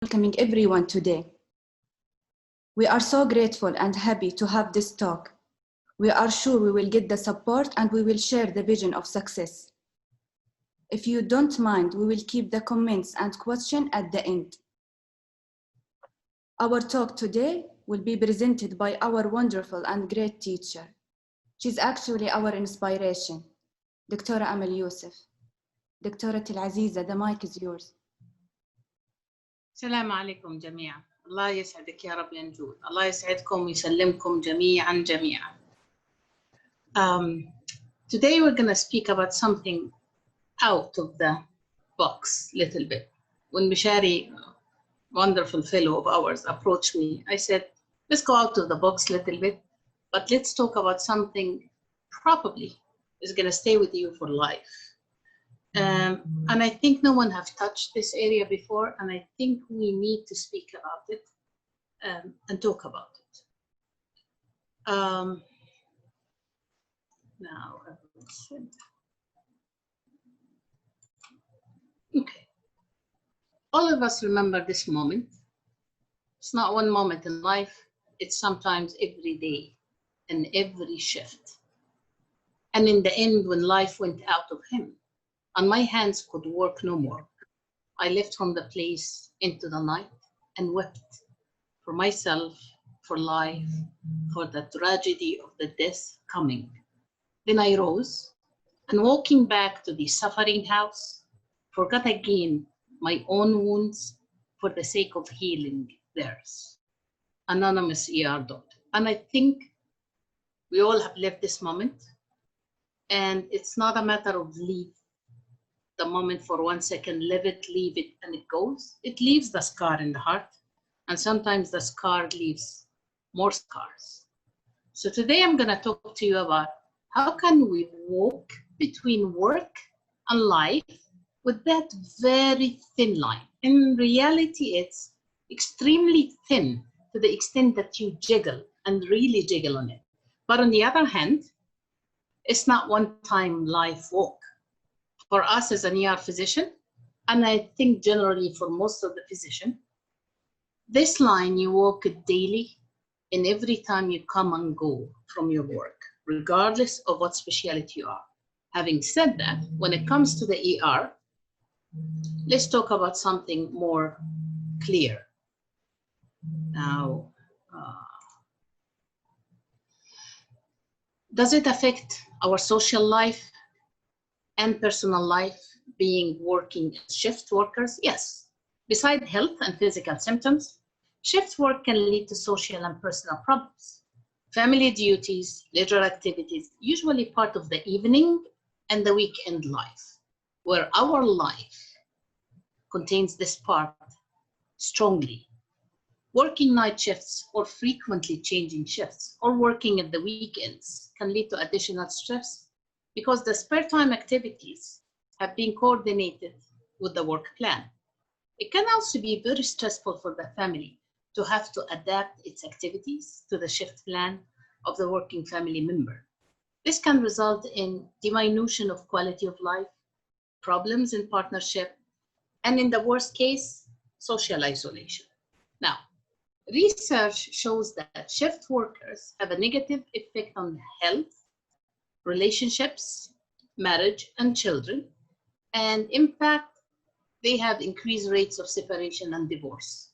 Welcoming everyone today. We are so grateful and happy to have this talk. We are sure we will get the support and we will share the vision of success. If you don't mind, we will keep the comments and questions at the end. Our talk today will be presented by our wonderful and great teacher. She's actually our inspiration, DR.Amal Yousf. دكتورتي العزيزة, the mic is yours. السلام عليكم جميعا. الله يسعدك يا رب يا نجود. الله يسعدكم ويسلمكم جميعا. Today we're going to speak about something out of the box little bit. When Mishari, wonderful fellow of ours, approached me, I said, let's go out of the box a little bit, but let's talk about something probably is going to stay with you for life. And I think no one have touched this area before, and I think we need to speak about it and talk about it. Now, okay. All of us remember this moment. It's not one moment in life, it's sometimes every day and every shift. And in the end, when life went out of him, and my hands could work no more, I left from the place into the night and wept for myself, for life, for the tragedy of the death coming. Then I rose and walking back to the suffering house, forgot again my own wounds for the sake of healing theirs. Anonymous ER doctor. And I think we all have lived this moment, and it's not a matter of leave the moment for 1 second, live it, leave it, and it goes. It leaves the scar in the heart, and sometimes the scar leaves more scars. So today I'm going to talk to you about how can we walk between work and life with that very thin line. In reality, it's extremely thin to the extent that you jiggle and really jiggle on it. But on the other hand, it's not one-time life walk. For us as an ER physician, and I think generally for most of the physicians, this line you walk it daily and every time you come and go from your work, regardless of what specialty you are. Having said that, when it comes to the ER, let's talk about something more clear. Now, does it affect our social life and personal life, being working as shift workers? Yes. Besides health and physical symptoms, shift work can lead to social and personal problems. Family duties, leisure activities, usually part of the evening and the weekend life, where our life contains this part strongly. Working night shifts or frequently changing shifts or working at the weekends can lead to additional stress because the spare time activities have been coordinated with the work plan. It can also be very stressful for the family to have to adapt its activities to the shift plan of the working family member. This can result in diminution of quality of life, problems in partnership, and in the worst case, social isolation. Now, research shows that shift workers have a negative effect on health, relationships, marriage, and children, and in fact, they have increased rates of separation and divorce.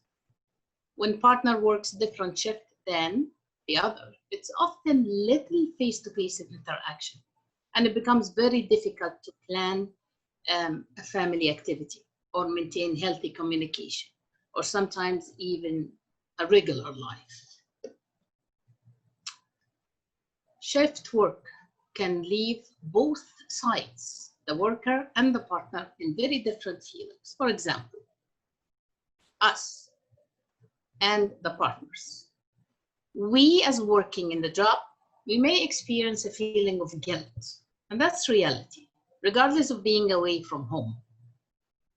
When partner works different shift than the other, it's often little face-to-face interaction, and it becomes very difficult to plan a family activity or maintain healthy communication, or sometimes even a regular life. Shift work can leave both sides, the worker and the partner, in very different feelings. For example, us and the partners. We as working in the job, we may experience a feeling of guilt, and that's reality, regardless of being away from home.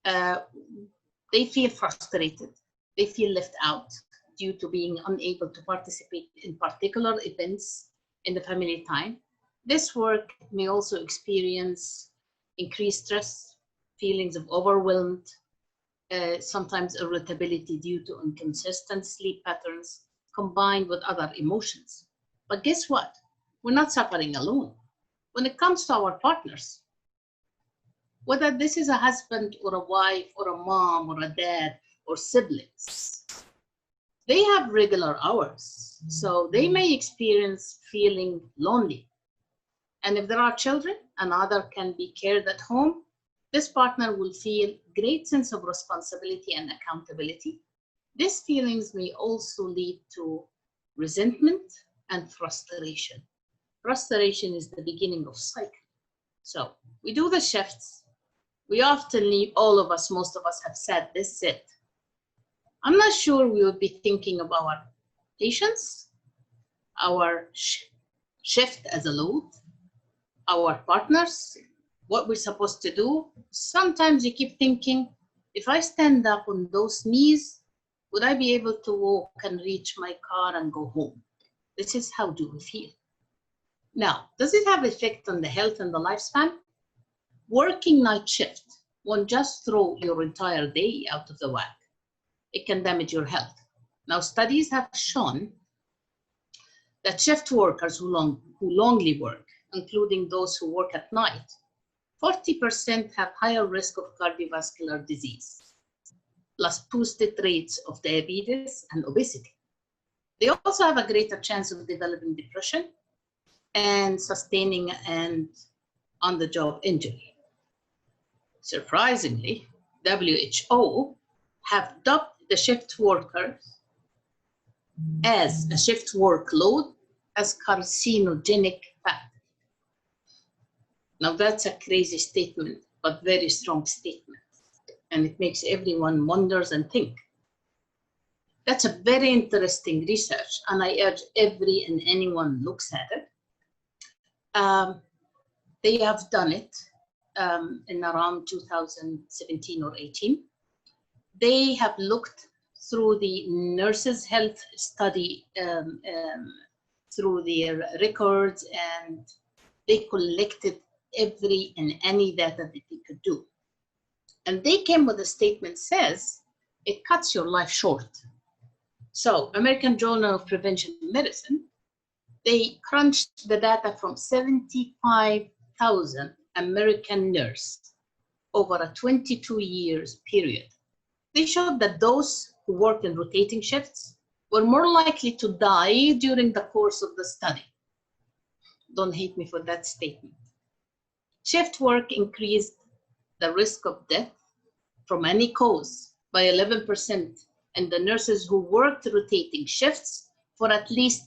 They feel frustrated, they feel left out due to being unable to participate in particular events in the family time. This work may also experience increased stress, feelings of overwhelmed, sometimes irritability due to inconsistent sleep patterns combined with other emotions. But guess what? We're not suffering alone. When it comes to our partners, whether this is a husband or a wife or a mom or a dad or siblings, they have regular hours. So they may experience feeling lonely. And if there are children, another can be cared at home, this partner will feel great sense of responsibility and accountability. These feelings may also lead to resentment and frustration. Frustration is the beginning of cycle. So we do the shifts. We often leave, all of us, most of us have said this it. I'm not sure we would be thinking of our patients, our shift as a load, our partners, what we're supposed to do. Sometimes you keep thinking, if I stand up on those knees, would I be able to walk and reach my car and go home? This is how do we feel. Now, does it have effect on the health and the lifespan? Working night shift won't just throw your entire day out of the whack. It can damage your health. Now, studies have shown that shift workers who longly work, including those who work at night, 40% have higher risk of cardiovascular disease, plus boosted rates of diabetes and obesity. They also have a greater chance of developing depression and sustaining an on-the-job injury. Surprisingly, WHO have dubbed the shift workers as a shift workload as carcinogenic factor. Now that's a crazy statement, but very strong statement. And it makes everyone wonders and think. That's a very interesting research, and I urge every and anyone looks at it. They have done it in around 2017 or 18. They have looked through the nurses' health study, through their records, and they collected every and any data that they could do. And they came with a statement says, it cuts your life short. So American Journal of Prevention Medicine, they crunched the data from 75,000 American nurses over a 22 years period. They showed that those who worked in rotating shifts were more likely to die during the course of the study. Don't hate me for that statement. Shift work increased the risk of death from any cause by 11% in the nurses who worked rotating shifts for at least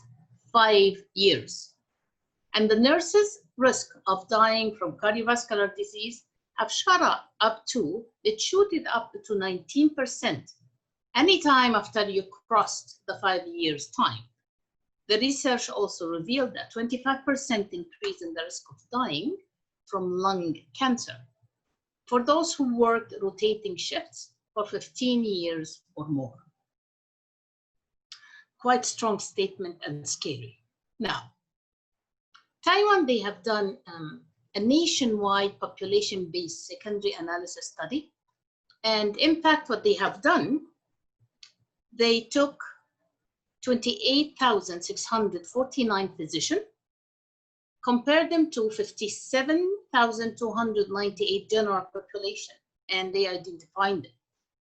5 years. And the nurses' risk of dying from cardiovascular disease have shot up to 19% anytime after you crossed the 5 years time. The research also revealed that 25% increase in the risk of dying from lung cancer for those who worked rotating shifts for 15 years or more. Quite strong statement and scary. Now, Taiwan, they have done a nationwide population-based secondary analysis study. And in fact, what they have done, they took 28,649 physicians, compared them to 57,298 general population, and they identified them.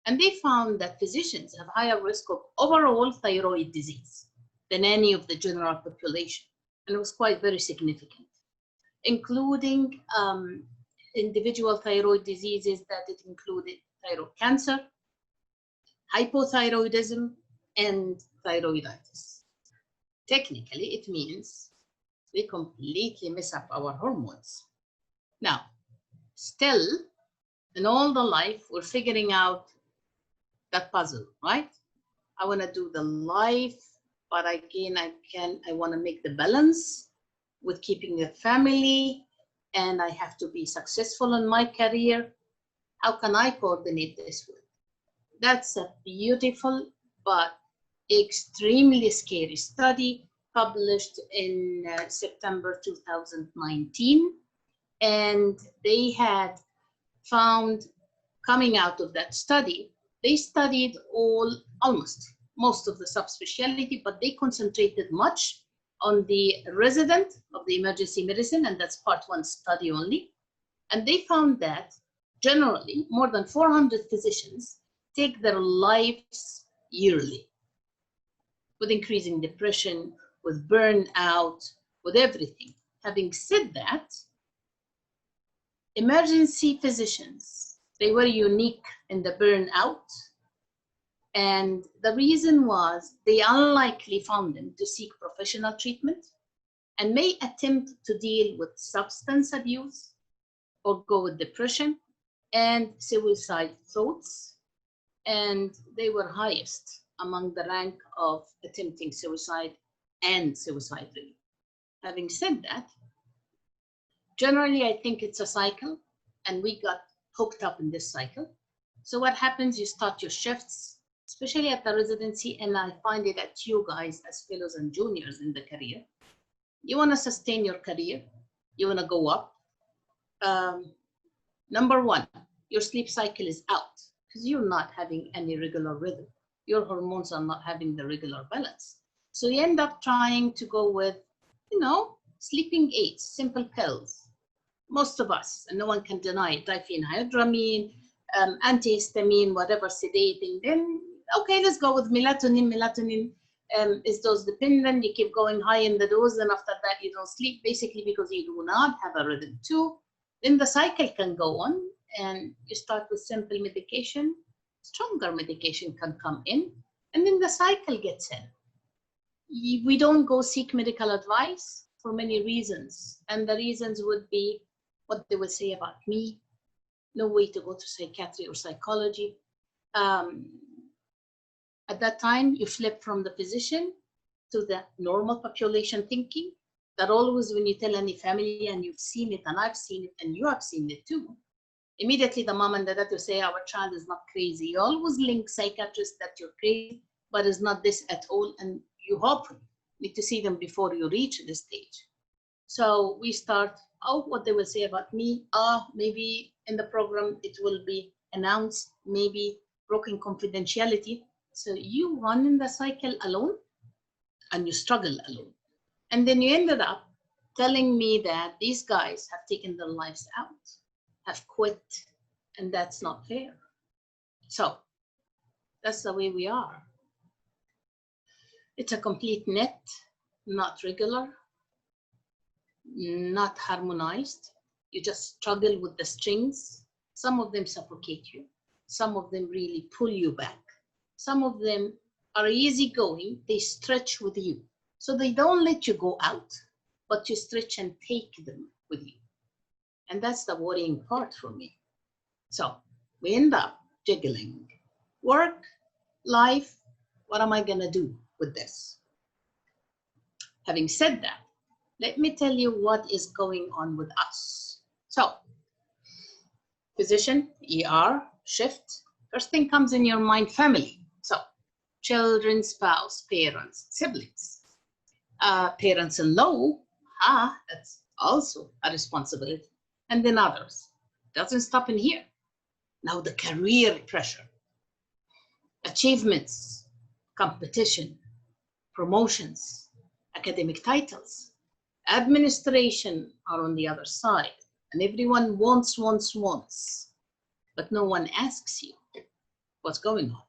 And they found that physicians have higher risk of overall thyroid disease than any of the general population. And it was quite very significant, including individual thyroid diseases that it included thyroid cancer, hypothyroidism, and thyroiditis. Technically, it means we completely mess up our hormones. Now, still, in all the life, we're figuring out that puzzle, right? I want to do the life, but again, I want to make the balance with keeping the family, and I have to be successful in my career. How can I coordinate this with? That's a beautiful but extremely scary study published in September 2019. And they had found, coming out of that study, They studied almost most of the subspecialty, but they concentrated much on the resident of the emergency medicine, and that's part 1 study only. And they found that generally more than 400 physicians take their lives yearly with increasing depression, with burnout, with everything. Having said that, emergency physicians, they were unique in the burnout. And the reason was they unlikely found them to seek professional treatment and may attempt to deal with substance abuse or go with depression and suicide thoughts. And they were highest among the rank of attempting suicide and suicide relief. Having said that, generally, I think it's a cycle, and we got hooked up in this cycle. So what happens, you start your shifts, especially at the residency, and I find it at you guys as fellows and juniors in the career. You want to sustain your career. You want to go up. Number 1, your sleep cycle is out because you're not having any regular rhythm. Your hormones are not having the regular balance. So you end up trying to go with, sleeping aids, simple pills. Most of us, and no one can deny it, diphenhydramine, antihistamine, whatever, sedating. Then, okay, let's go with melatonin. Melatonin is dose dependent. You keep going high in the dose, and after that you don't sleep, basically because you do not have a rhythm too. Then the cycle can go on, and you start with simple medication. Stronger medication can come in, and then the cycle gets in. We don't go seek medical advice for many reasons, and the reasons would be what they will say about me, no way to go to psychiatry or psychology. At that time, you flip from the physician to the normal population thinking, that always when you tell any family and you've seen it and I've seen it and you have seen it too, immediately the mom and the dad will say our child is not crazy. You always link psychiatrists that you're crazy, but it's not this at all, and you hopefully need to see them before you reach this stage. So we start, what they will say about me, maybe in the program it will be announced, maybe broken confidentiality. So you run in the cycle alone and you struggle alone. And then you ended up telling me that these guys have taken their lives out, have quit, and that's not fair. So that's the way we are. It's a complete net, not regular, not harmonized. You just struggle with the strings. Some of them suffocate you. Some of them really pull you back. Some of them are easygoing. They stretch with you. So they don't let you go out, but you stretch and take them with you. And that's the worrying part for me. So we end up jiggling work, life. What am I going to do with this? Having said that, let me tell you what is going on with us. So, physician, ER, shift. First thing comes in your mind, family. So, children, spouse, parents, siblings. Parents-in-law, that's also a responsibility. And then others. Doesn't stop in here. Now the career pressure, achievements, competition, promotions, academic titles, administration are on the other side. And everyone wants. But no one asks you what's going on.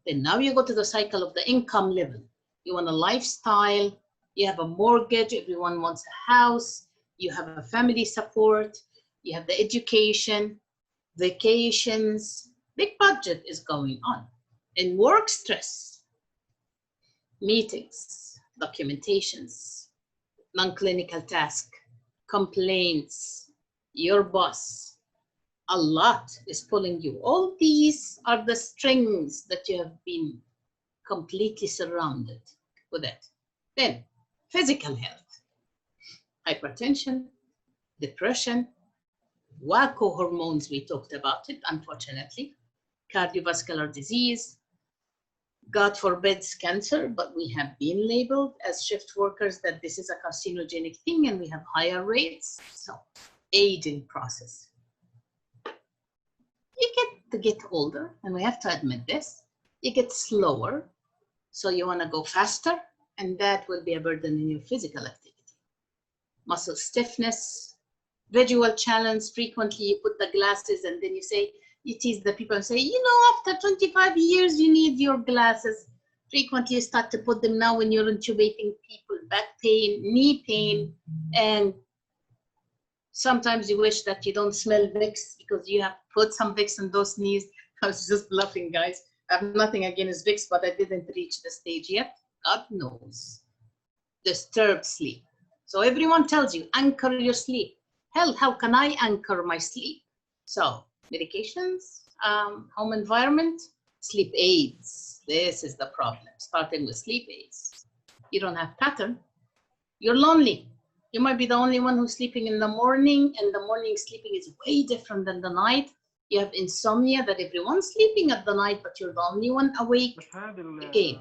Then now you go to the cycle of the income level. You want a lifestyle, you have a mortgage, everyone wants a house, you have a family support, you have the education, vacations, big budget is going on. And work stress, meetings, documentations, non-clinical task, complaints, your boss, a lot is pulling you. All these are the strings that you have been completely surrounded with it. Then, physical health, hypertension, depression, wacko hormones, we talked about it, unfortunately, cardiovascular disease, God forbid cancer, but we have been labeled as shift workers that this is a carcinogenic thing and we have higher rates. So, aging process. You get to get older, and we have to admit this, you get slower. So you want to go faster, and that will be a burden in your physical activity. Muscle stiffness, visual challenge. Frequently you put the glasses and then you say, you tease the people and say, you know, after 25 years, you need your glasses. Frequently you start to put them now when you're intubating people, back pain, knee pain, and sometimes you wish that you don't smell Vicks because you have put some Vicks on those knees. I was just bluffing, guys. I have nothing against Vicks, but I didn't reach the stage yet. God knows. Disturbed sleep. So everyone tells you, anchor your sleep. Hell, how can I anchor my sleep? So medications, home environment, sleep aids. This is the problem, starting with sleep aids. You don't have pattern. You're lonely. You might be the only one who's sleeping in the morning, and the morning sleeping is way different than the night. You have insomnia that everyone's sleeping at the night, but you're the only one awake. Again,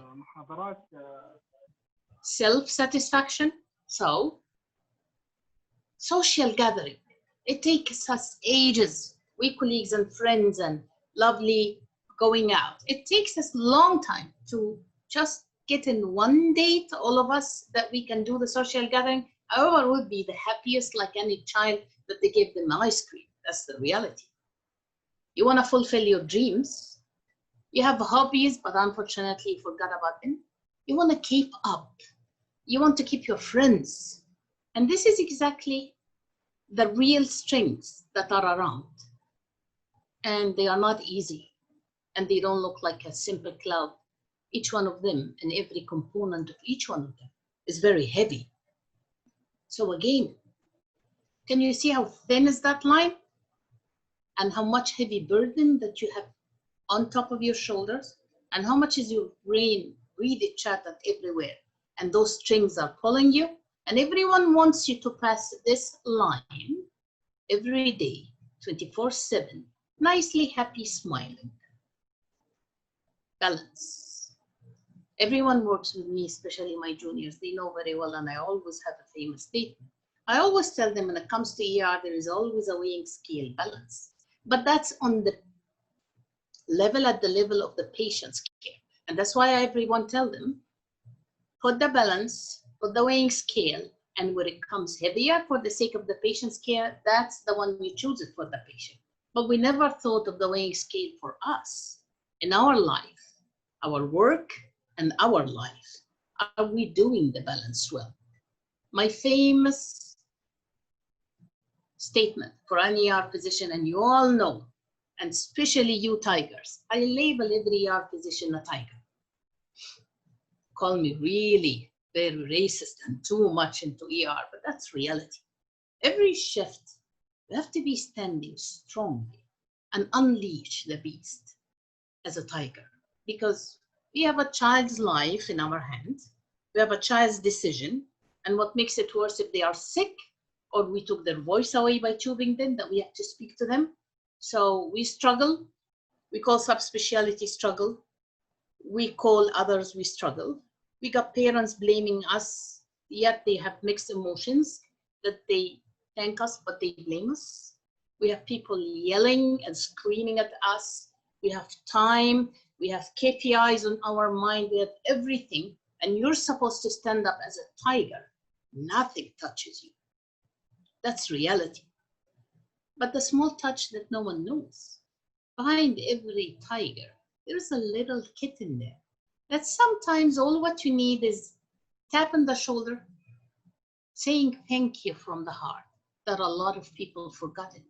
self-satisfaction. So, social gathering. It takes us ages. We colleagues and friends and lovely going out. It takes us a long time to just get in one date, all of us, that we can do the social gathering. However, would be the happiest like any child that they gave them ice cream. That's the reality. You want to fulfill your dreams. You have hobbies, but unfortunately you forgot about them. You want to keep up. You want to keep your friends. And this is exactly the real strings that are around. And they are not easy. And they don't look like a simple cloud. Each one of them and every component of each one of them is very heavy. So again, can you see how thin is that line? And how much heavy burden that you have on top of your shoulders? And how much is your brain really chattered everywhere? And those strings are pulling you. And everyone wants you to pass this line every day, 24/7, nicely happy, smiling. Balance. Everyone works with me, especially my juniors. They know very well, and I always have a famous statement. I always tell them when it comes to ER, there is always a weighing scale, balance. But that's on the level, at the level of the patient's care. And that's why everyone tell them, put the balance, put the weighing scale, and where it comes heavier for the sake of the patient's care, that's the one you choose it for the patient. But we never thought of the weighing scale for us in our life, our work, and our life. Are we doing the balance well? My famous statement for an ER physician, and you all know, and especially you tigers, I label every ER physician a tiger. Call me really very racist and too much into ER, but that's reality. Every shift, you have to be standing strongly and unleash the beast as a tiger, because we have a child's life in our hands. We have a child's decision. And what makes it worse, if they are sick or we took their voice away by tubing them, that we have to speak to them. So we struggle. We call subspecialty struggle. We call others, we struggle. We got parents blaming us, yet they have mixed emotions, that they thank us, but they blame us. We have people yelling and screaming at us. We have time. We have KPIs on our mind. We have everything. And you're supposed to stand up as a tiger. Nothing touches you. That's reality. But the small touch that no one knows. Behind every tiger, there's a little kitten there. That sometimes all what you need is tap on the shoulder, saying thank you from the heart, that a lot of people forgot it.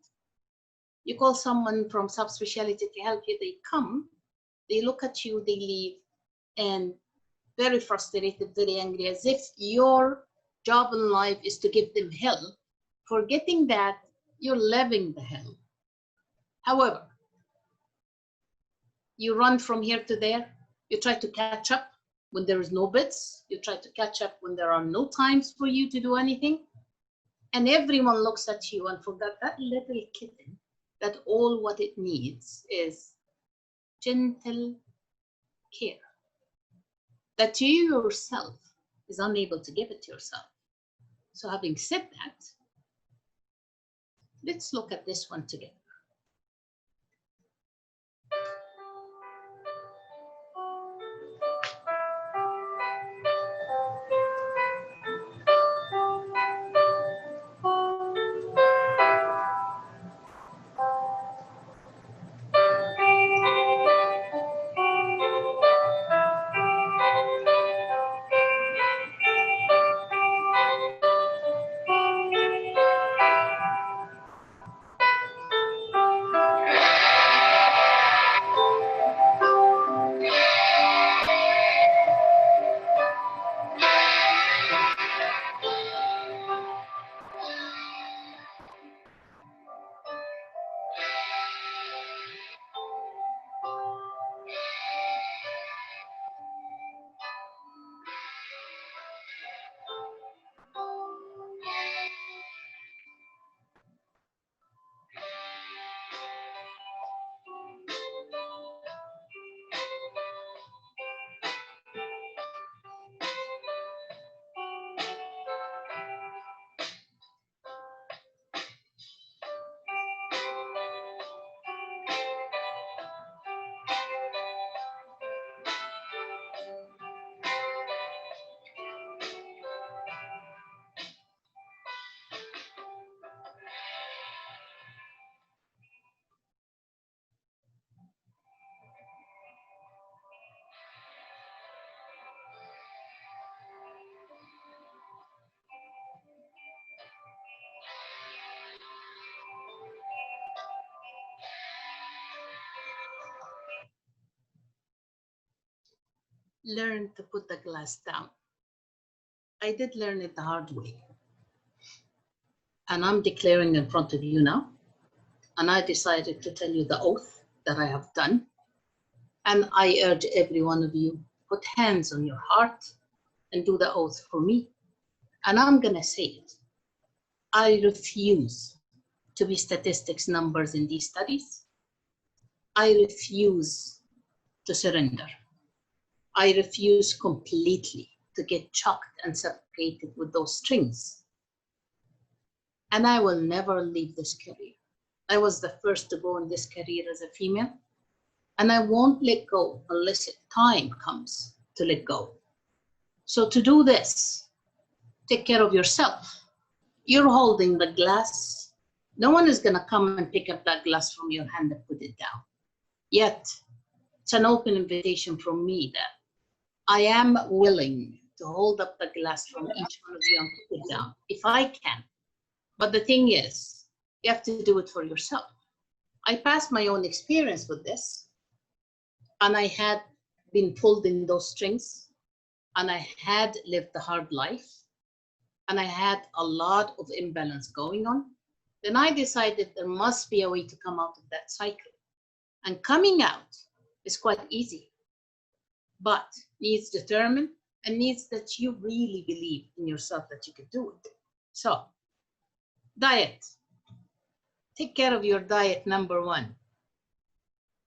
You call someone from subspecialty to help you, they come, they look at you, they leave, and very frustrated, very angry, as if your job in life is to give them hell, forgetting that you're living the hell. However, you run from here to there, you try to catch up when there is no bits, you try to catch up when there are no times for you to do anything, and everyone looks at you and forgot that little kitten, that all what it needs is gentle care, that you yourself is unable to give it to yourself. So having said that, let's look at this one together. learn to put the glass down. I did learn it the hard way. And I'm declaring in front of you now. And I decided to tell you the oath that I have done. And I urge every one of you, put hands on your heart and do the oath for me. And I'm going to say it. I refuse to be statistics numbers in these studies. I refuse to surrender. I refuse completely to get choked and suffocated with those strings. And I will never leave this career. I was the first to go in this career as a female, and I won't let go unless time comes to let go. So to do this, take care of yourself. You're holding the glass. No one is going to come and pick up that glass from your hand and put it down. Yet, it's an open invitation from me that I am willing to hold up the glass from each one of you and put it down, if I can. But the thing is, you have to do it for yourself. I passed my own experience with this, and I had been pulled in those strings, and I had lived a hard life, and I had a lot of imbalance going on. Then I decided there must be a way to come out of that cycle. And coming out is quite easy, but needs determined and needs that you really believe in yourself that you can do it. So, diet. Take care of your diet, number one.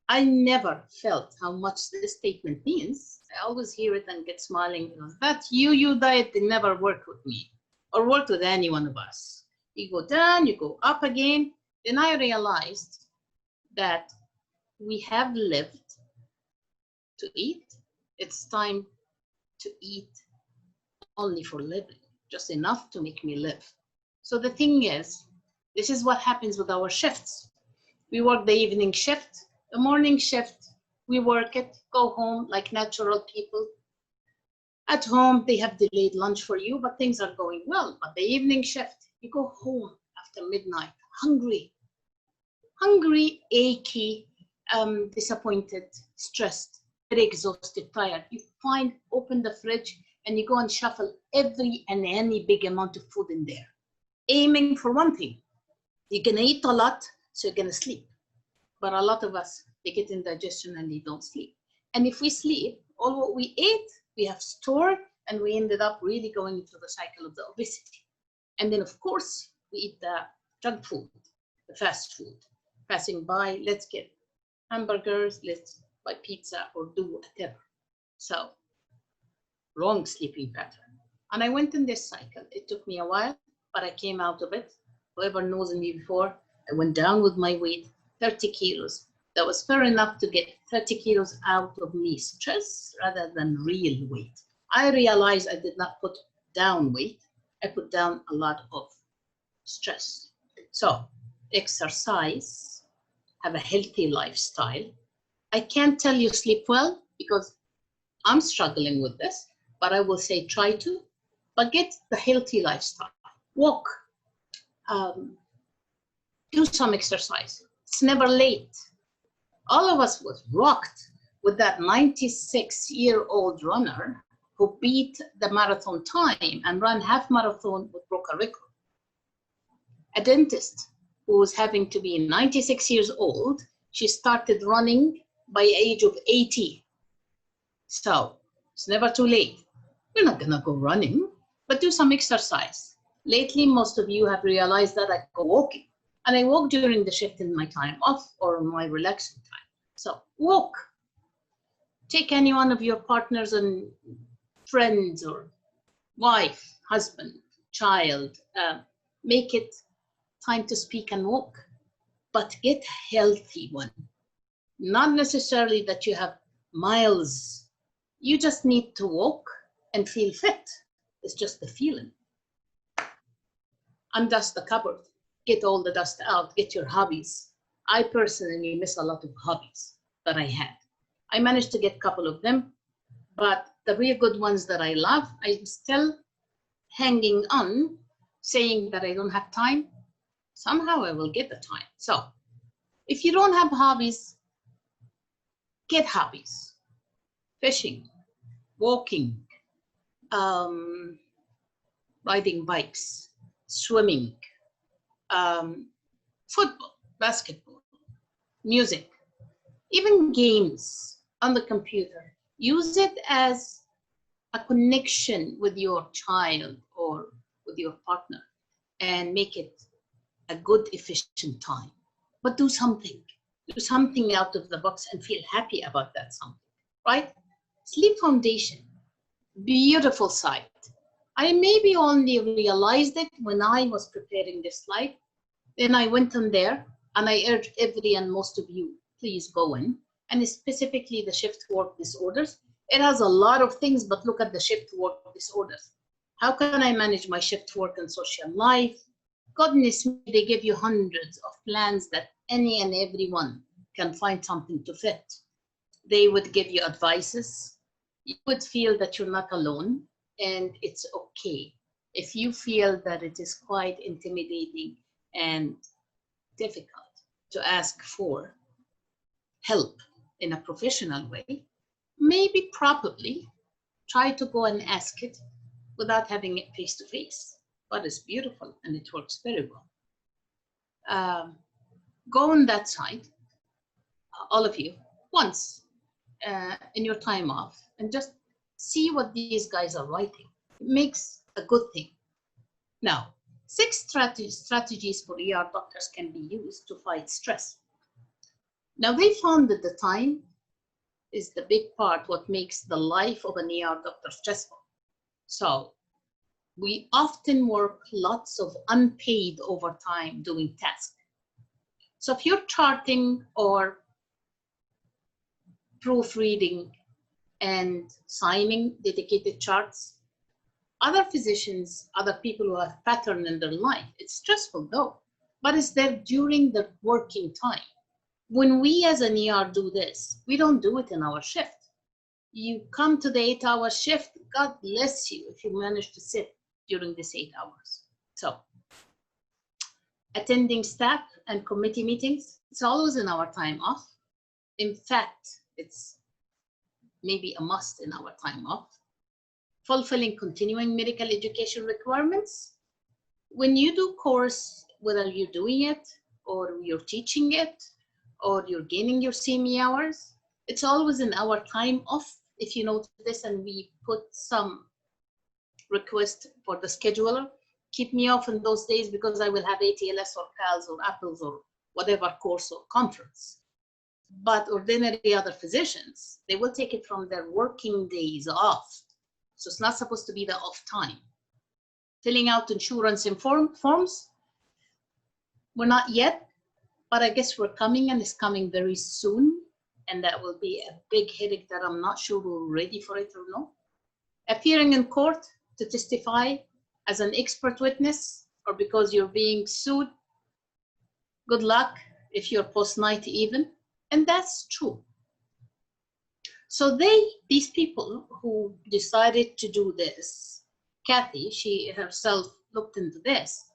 I never felt how much this statement means. I always hear it and get smiling. That you diet did never work with me or work with any one of us. You go down, you go up again. Then I realized that we have lived to eat. It's time to eat only for living, just enough to make me live. So the thing is, this is what happens with our shifts. We work the evening shift, the morning shift, we work it, go home like natural people. At home, they have delayed lunch for you, but things are going well. But the evening shift, you go home after midnight, hungry, achy, disappointed, stressed, very exhausted, tired. You open the fridge and you go and shuffle every and any big amount of food in there, aiming for one thing. You're gonna eat a lot, so you're gonna sleep. But a lot of us, they get indigestion and they don't sleep. And if we sleep, all what we ate, we have stored, and we ended up really going into the cycle of the obesity. And then, of course, we eat the junk food, the fast food. Passing by, let's get hamburgers, let's buy pizza or do whatever. So, wrong sleeping pattern. And I went in this cycle. It took me a while, but I came out of it. Whoever knows me before, I went down with my weight, 30 kilos. That was fair enough to get 30 kilos out of me, stress rather than real weight. I realized I did not put down weight. I put down a lot of stress. So, exercise, have a healthy lifestyle. I can't tell you sleep well because I'm struggling with this, but I will say try to, but get the healthy lifestyle. Walk. Do some exercise. It's never late. All of us was rocked with that 96-year-old runner who beat the marathon time and ran half marathon with broke a record. A dentist who was having to be 96 years old, she started running by age of 80. So it's never too late. You're not gonna go running, but do some exercise. Lately, most of you have realized that I go walking. And I walk during the shift in my time off or my relaxing time. So walk. Take any one of your partners and friends or wife, husband, child. Make it time to speak and walk. But get a healthy one. Not necessarily that you have miles. You just need to walk and feel fit. It's just the feeling. Undust the cupboard. Get all the dust out, get your hobbies. I personally miss a lot of hobbies that I had. I managed to get a couple of them, but the real good ones that I love, I'm still hanging on, saying that I don't have time. Somehow I will get the time. So if you don't have hobbies, get hobbies. Fishing, walking, riding bikes, swimming, football, basketball, music, even games on the computer. Use it as a connection with your child or with your partner and make it a good, efficient time. But do something out of the box and feel happy about that something, right? Sleep Foundation, beautiful site. I maybe only realized it when I was preparing this slide. Then I went on there and I urge every and most of you, please go in. And specifically the shift work disorders. It has a lot of things, but look at the shift work disorders. How can I manage my shift work and social life? Goodness me, they give you hundreds of plans that any and everyone can find something to fit. They would give you advices. You would feel that you're not alone, and it's okay. If you feel that it is quite intimidating and difficult to ask for help in a professional way, maybe probably try to go and ask it without having it face to face. But it's beautiful and it works very well. Go on that site, all of you, once in your time off, and just see what these guys are writing. It makes a good thing. Now, 6 strategies for ER doctors can be used to fight stress. Now, they found that the time is the big part what makes the life of an ER doctor stressful. So we often work lots of unpaid overtime doing tasks. So if you're charting or proofreading and signing dedicated charts, other physicians, other people who have pattern in their life, it's stressful though, but it's there during the working time. When we as an ER do this, we don't do it in our shift. You come to the 8-hour shift, God bless you if you manage to sit during this 8 hours. So attending staff and committee meetings, it's always in our time off. In fact, it's maybe a must in our time off. Fulfilling continuing medical education requirements. When you do course, whether you're doing it or you're teaching it or you're gaining your CME hours, it's always in our time off. If you notice this, and we put some request for the scheduler, keep me off in those days because I will have ATLS or CALS or APPLES or whatever course or conference. But ordinary other physicians, they will take it from their working days off. So it's not supposed to be the off time. Filling out insurance forms, we're not yet, but I guess we're coming, and it's coming very soon. And that will be a big headache that I'm not sure we're ready for it or no. Appearing in court to testify as an expert witness or because you're being sued, good luck if you're post-90 even. And that's true. So these people who decided to do this, Kathy, she herself looked into this.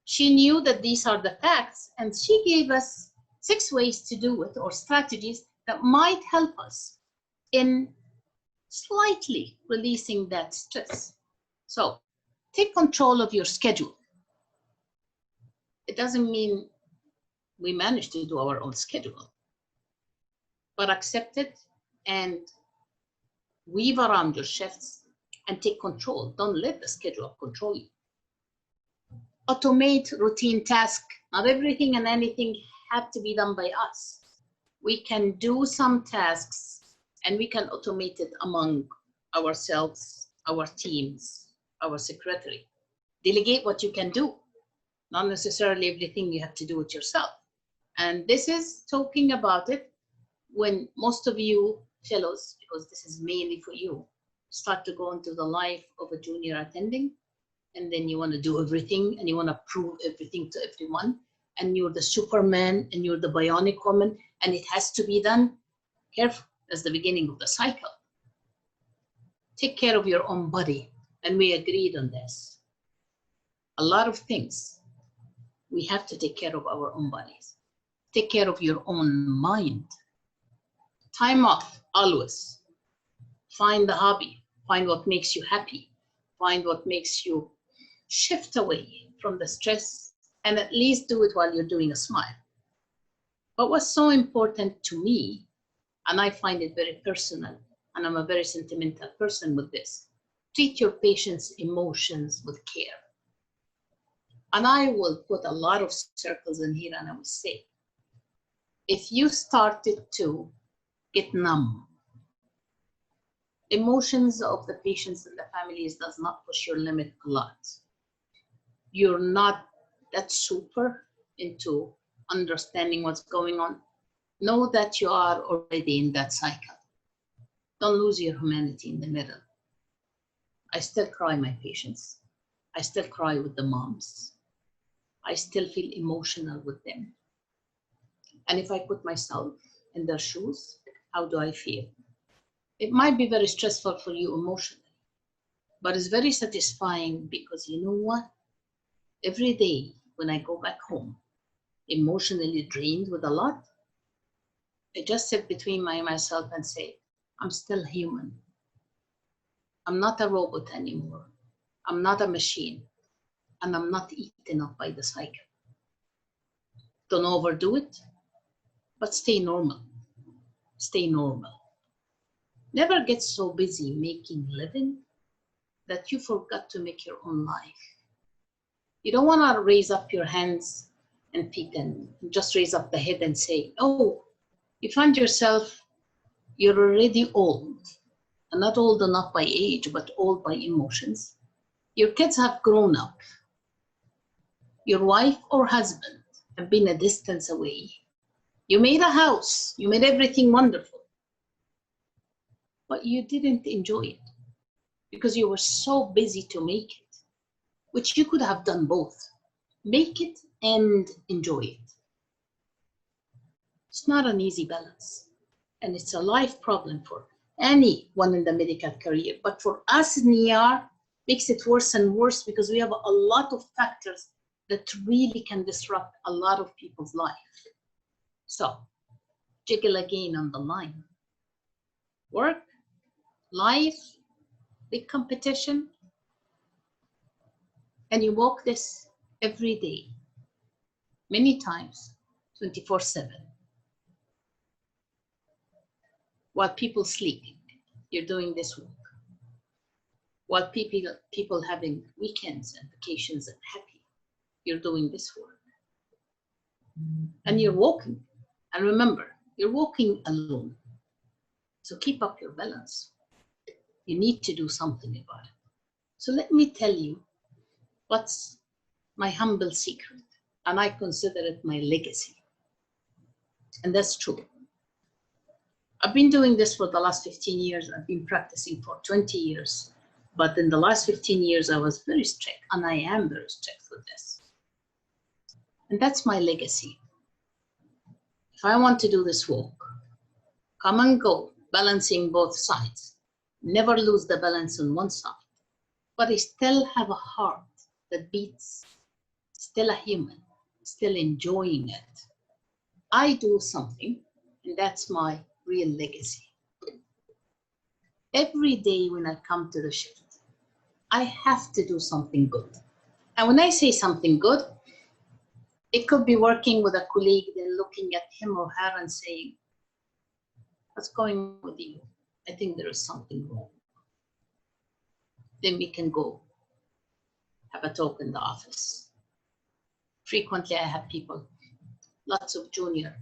She knew that these are the facts, and she gave us 6 ways to do it, or strategies that might help us in slightly releasing that stress. So take control of your schedule. It doesn't mean we manage to do our own schedule, but accept it and weave around your shifts and take control. Don't let the schedule control you. Automate routine tasks. Not everything and anything have to be done by us. We can do some tasks and we can automate it among ourselves, our teams, our secretary. Delegate what you can do. Not necessarily everything you have to do it yourself. And this is talking about it when most of you fellows, because this is mainly for you, start to go into the life of a junior attending, and then you want to do everything and you want to prove everything to everyone, and you're the Superman and you're the bionic woman and it has to be done. Careful, that's the beginning of the cycle. Take care of your own body, and we agreed on this. A lot of things, we have to take care of our own bodies. Take care of your own mind. Time off, always. Find the hobby, find what makes you happy, find what makes you shift away from the stress, and at least do it while you're doing a smile. But what's so important to me, and I find it very personal, and I'm a very sentimental person with this, treat your patient's emotions with care. And I will put a lot of circles in here, and I will say, if you started to get numb, emotions of the patients and the families does not push your limit a lot. You're not that super into understanding what's going on. Know that you are already in that cycle. Don't lose your humanity in the middle. I still cry my patients. I still cry with the moms. I still feel emotional with them. And if I put myself in their shoes, how do I feel? It might be very stressful for you emotionally, but it's very satisfying because you know what? Every day when I go back home, emotionally drained with a lot, I just sit between myself and say, I'm still human. I'm not a robot anymore. I'm not a machine. And I'm not eaten up by the cycle. Don't overdo it, but stay normal. Stay normal. Never get so busy making living that you forgot to make your own life. You don't want to raise up your hands and feet and just raise up the head and say, oh, you find yourself, you're already old, and not old enough by age, but old by emotions. Your kids have grown up. Your wife or husband have been a distance away. You made a house, you made everything wonderful, but you didn't enjoy it because you were so busy to make it, which you could have done both. Make it and enjoy it. It's not an easy balance, and it's a life problem for anyone in the medical career. But for us in ER, makes it worse and worse because we have a lot of factors that really can disrupt a lot of people's life. So, jiggle again on the line. Work, life, big competition, and you walk this every day, many times, 24/7. While people sleeping, you're doing this work. While people having weekends and vacations and happy, you're doing this work. And you're walking. And remember, you're walking alone. So keep up your balance. You need to do something about it. So let me tell you what's my humble secret, and I consider it my legacy. And that's true. I've been doing this for the last 15 years. I've been practicing for 20 years. But in the last 15 years, I was very strict, and I am very strict with this. And that's my legacy. If I want to do this walk, come and go, balancing both sides. Never lose the balance on one side. But I still have a heart that beats, still a human, still enjoying it. I do something, and that's my real legacy. Every day when I come to the shift, I have to do something good. And when I say something good, it could be working with a colleague, then looking at him or her and saying, what's going on with you? I think there is something wrong. Then we can go have a talk in the office. Frequently, I have people, lots of junior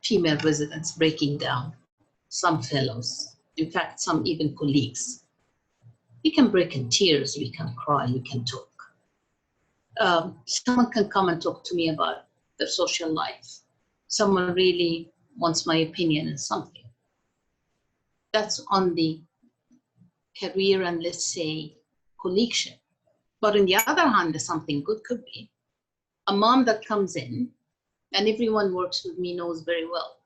female residents breaking down, some fellows, in fact, some even colleagues. We can break in tears, we can cry, we can talk. Someone can come and talk to me about their social life. Someone really wants my opinion in something. That's on the career and, let's say, colleagueship. But on the other hand, there's something good could be a mom that comes in, and everyone works with me knows very well.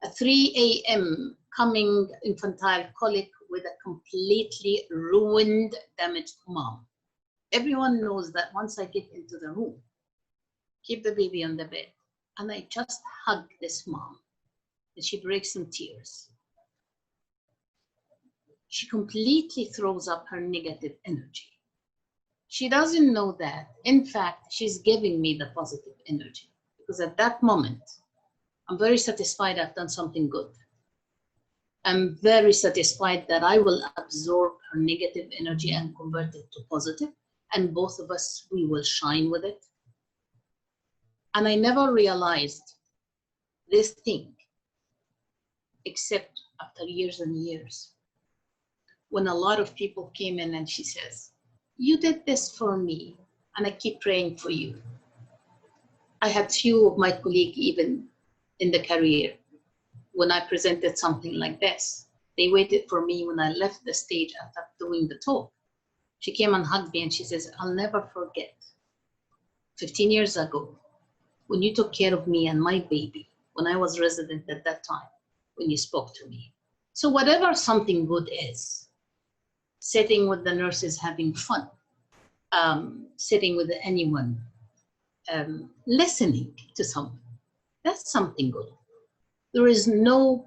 A 3 a.m. coming infantile colic with a completely ruined, damaged mom. Everyone knows that once I get into the room, keep the baby on the bed, and I just hug this mom, and she breaks in tears. she completely throws up her negative energy. She doesn't know that, in fact, she's giving me the positive energy, because at that moment, I'm very satisfied I've done something good. I'm very satisfied that I will absorb her negative energy and convert it to positive, and both of us, we will shine with it. And I never realized this thing, except after years and years, when a lot of people came in and she says, you did this for me, and I keep praying for you. I had few of my colleagues even in the career, when I presented something like this, they waited for me when I left the stage after doing the talk. She came and hugged me and she says, I'll never forget 15 years ago, when you took care of me and my baby, when I was resident at that time, when you spoke to me. So whatever something good is, sitting with the nurses having fun, sitting with anyone, listening to someone, that's something good. There is no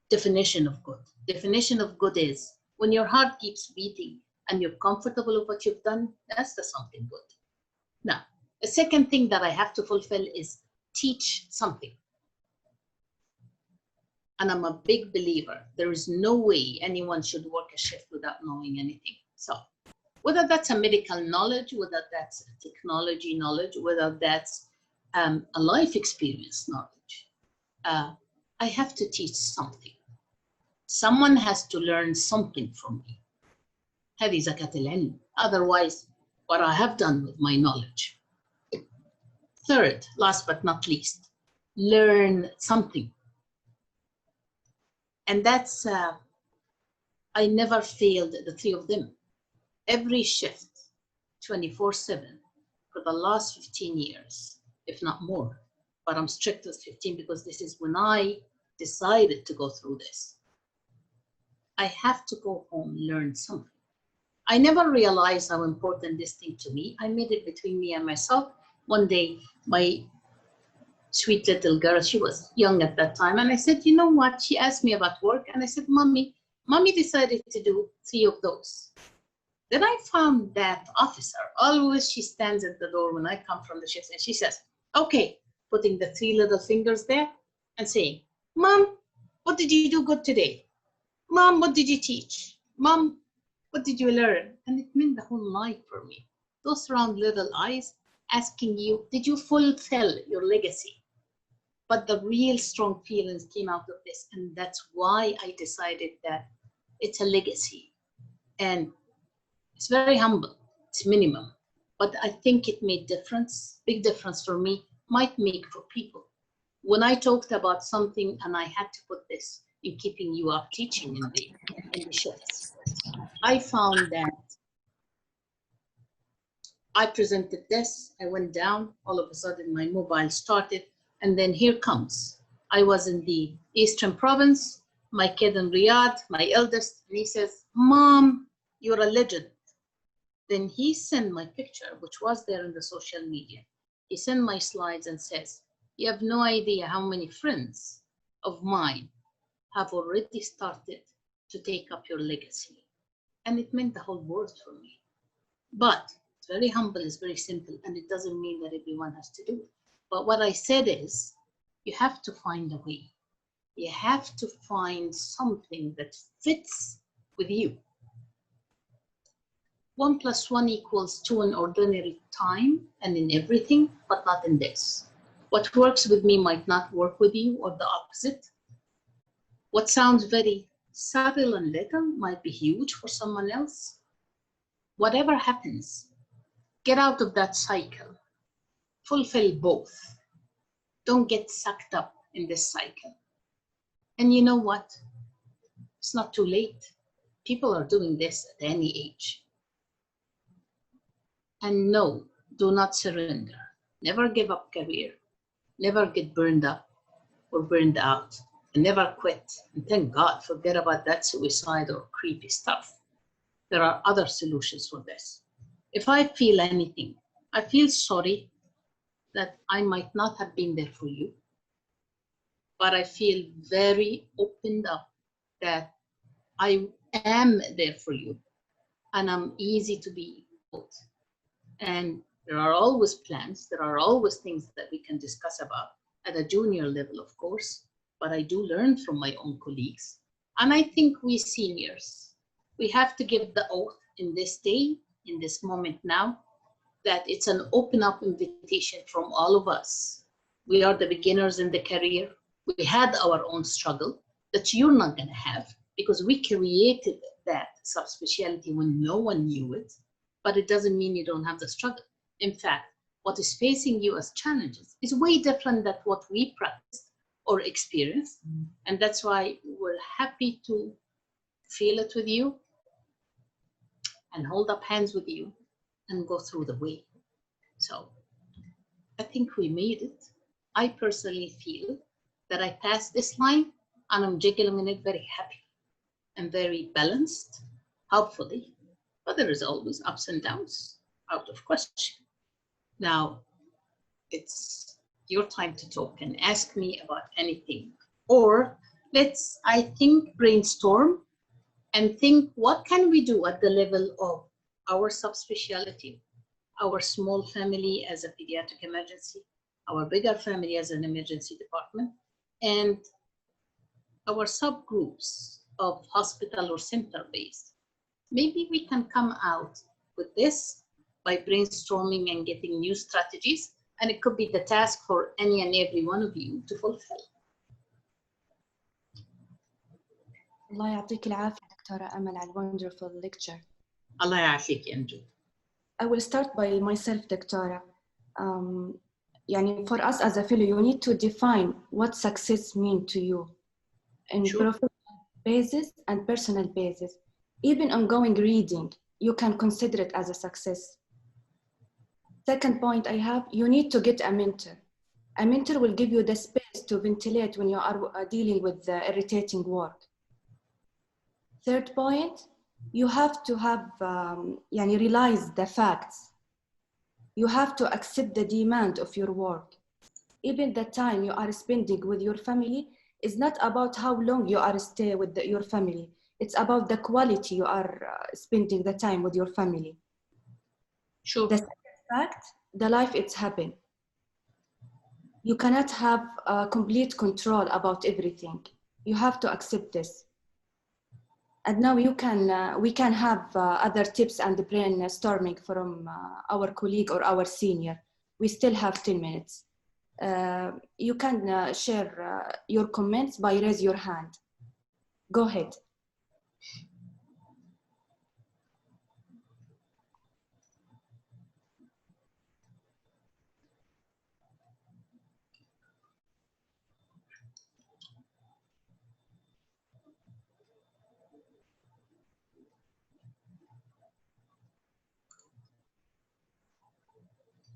definition of good. Definition of good is when your heart keeps beating and you're comfortable with what you've done, that's the something good. Now, the second thing that I have to fulfill is teach something. And I'm a big believer, there is no way anyone should work a shift without knowing anything. So whether that's a medical knowledge, whether that's a technology knowledge, whether that's a life experience knowledge, I have to teach something. Someone has to learn something from me. هذه زكاة العلم. Otherwise, what I have done with my knowledge. Third, last but not least, learn something. And that's, I never failed the three of them. Every shift, 24/7, for the last 15 years, if not more. But I'm strict with 15 because this is when I decided to go through this. I have to go home, learn something. I never realized how important this thing to me. I made it between me and myself. One day, my sweet little girl, she was young at that time, and I said, you know what? She asked me about work, and I said, Mommy decided to do 3 of those. Then I found that officer, always she stands at the door when I come from the shift, and she says, okay, putting the 3 little fingers there and saying, Mom, what did you do good today? Mom, what did you teach? Mom, what did you learn? And it meant the whole life for me. Those round little eyes asking you, did you fulfill your legacy? But the real strong feelings came out of this. And that's why I decided that it's a legacy. And it's very humble, it's minimum. But I think it made difference, big difference for me, might make for people. When I talked about something and I had to put this in keeping you up teaching in the shifts, I found that I presented this, I went down, all of a sudden my mobile started, and then here comes. I was in the Eastern Province, my kid in Riyadh, my eldest, and he says, Mom, you're a legend. Then he sent my picture, which was there in the social media. He sent my slides and says, you have no idea how many friends of mine have already started to take up your legacy. And it meant the whole world for me. But it's very humble, it's very simple, and it doesn't mean that everyone has to do it. But what I said is, you have to find a way. You have to find something that fits with you. 1 + 1 = 2 in ordinary time and in everything, but not in this. What works with me might not work with you, or the opposite. What sounds very subtle and little might be huge for someone else. Whatever happens, get out of that cycle. Fulfill both. Don't get sucked up in this cycle. And you know what? It's not too late. People are doing this at any age. And no, do not surrender. Never give up career. Never get burned up or burned out. And never quit. And thank God, forget about that suicide or creepy stuff. There are other solutions for this. If I feel anything, I feel sorry that I might not have been there for you, but I feel very opened up that I am there for you, and I'm easy to be taught. And there are always plans, there are always things that we can discuss about at a junior level, of course, but I do learn from my own colleagues. And I think we seniors, we have to give the oath in this day, in this moment now, that it's an open up invitation from all of us. We are the beginners in the career. We had our own struggle that you're not going to have, because we created that subspecialty when no one knew it, but it doesn't mean you don't have the struggle. In fact, what is facing you as challenges is way different than what we practiced or experienced. And that's why we're happy to feel it with you and hold up hands with you and go through the way. So I think we made it. I personally feel that I passed this line and I'm jiggling in it very happy and very balanced, hopefully, but there is always ups and downs, out of question. Now, it's your time to talk and ask me about anything. Or let's, I think, brainstorm and think, what can we do at the level of our subspecialty, our small family as a pediatric emergency, our bigger family as an emergency department, and our subgroups of hospital or center-based. Maybe we can come out with this by brainstorming and getting new strategies, and it could be the task for any and every one of you to fulfill. الله يعطيك العافية دكتورة أمل على wonderful lecture. Allah يعافيك يا أنجو. I will start by myself, دكتورة. يعني for us as a fellow, you need to define what success means to you in professional basis and personal basis. Even ongoing reading, you can consider it as a success. Second point I have, you need to get a mentor. A mentor will give you the space to ventilate when you are dealing with irritating work. Third point, you have to have, realize the facts. You have to accept the demand of your work. Even the time you are spending with your family is not about how long you are stay with your family. It's about the quality you are spending the time with your family. Sure. The second fact, the life it's happened. You cannot have complete control about everything. You have to accept this. And now you can, we can have other tips and brainstorming from our colleague or our senior. We still have 10 minutes. You can share your comments by raise your hand. Go ahead.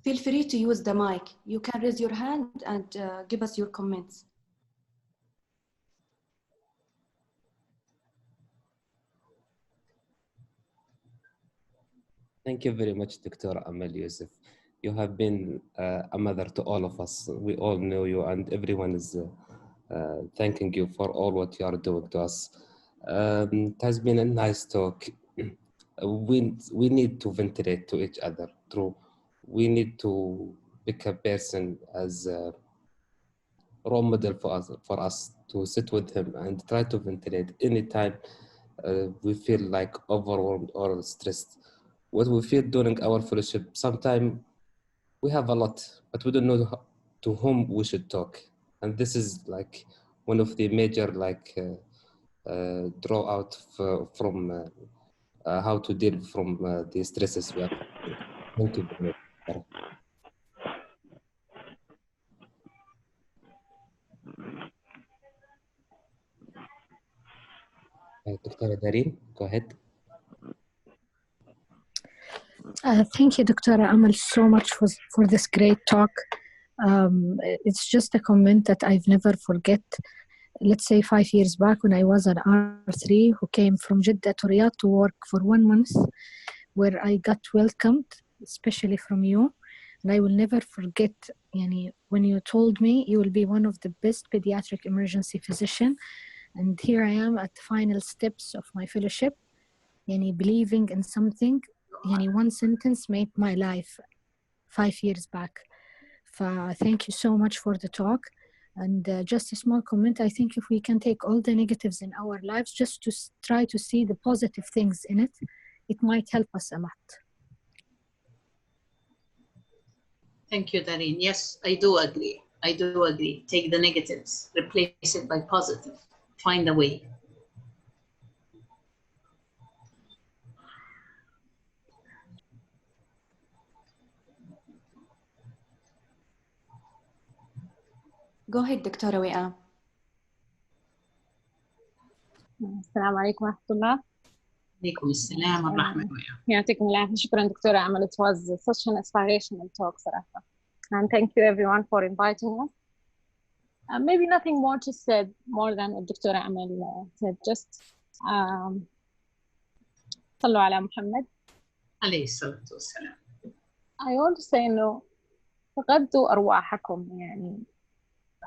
Feel free to use the mic. You can raise your hand and give us your comments. Thank you very much, DR.Amal Yousf. You have been a mother to all of us. We all know you, and everyone is thanking you for all what you are doing to us. It has been a nice talk. We need to ventilate to each other. True, we need to pick a person as a role model for us to sit with him and try to ventilate anytime we feel like overwhelmed or stressed. What we feel during our fellowship, sometimes we have a lot, but we don't know to whom we should talk. And this is like one of the major draw out from how to deal from the stresses we are facing. Thank you very much. Dr. Dareen, go ahead. Thank you, Dr. Amal, so much for this great talk. It's just a comment that I've never forget. Let's say 5 years back when I was an R3 who came from Jeddah to Riyadh to work for 1 month, where I got welcomed, especially from you. And I will never forget, when you told me you will be one of the best pediatric emergency physician And here I am at the final steps of my fellowship, believing in something, one sentence made my life 5 years back. Thank you so much for the talk. And just a small comment, I think if we can take all the negatives in our lives just to try to see the positive things in it, it might help us a lot. Thank you, Dareen. Yes, I do agree. I do agree. Take the negatives, replace it by positive. Find a way. Go ahead, دكتورة وئام. السلام عليكم ورحمة الله. عليكم السلام ورحمة الله. يعطيكم العافية. شكرا دكتورة أمل. It was such an inspirational talk صراحة. And thank you everyone for inviting us. Maybe nothing more to say more than what Dr. Amal said. Just صلوا على محمد عليه الصلاة والسلام. I want to say إنه تغذوا أرواحكم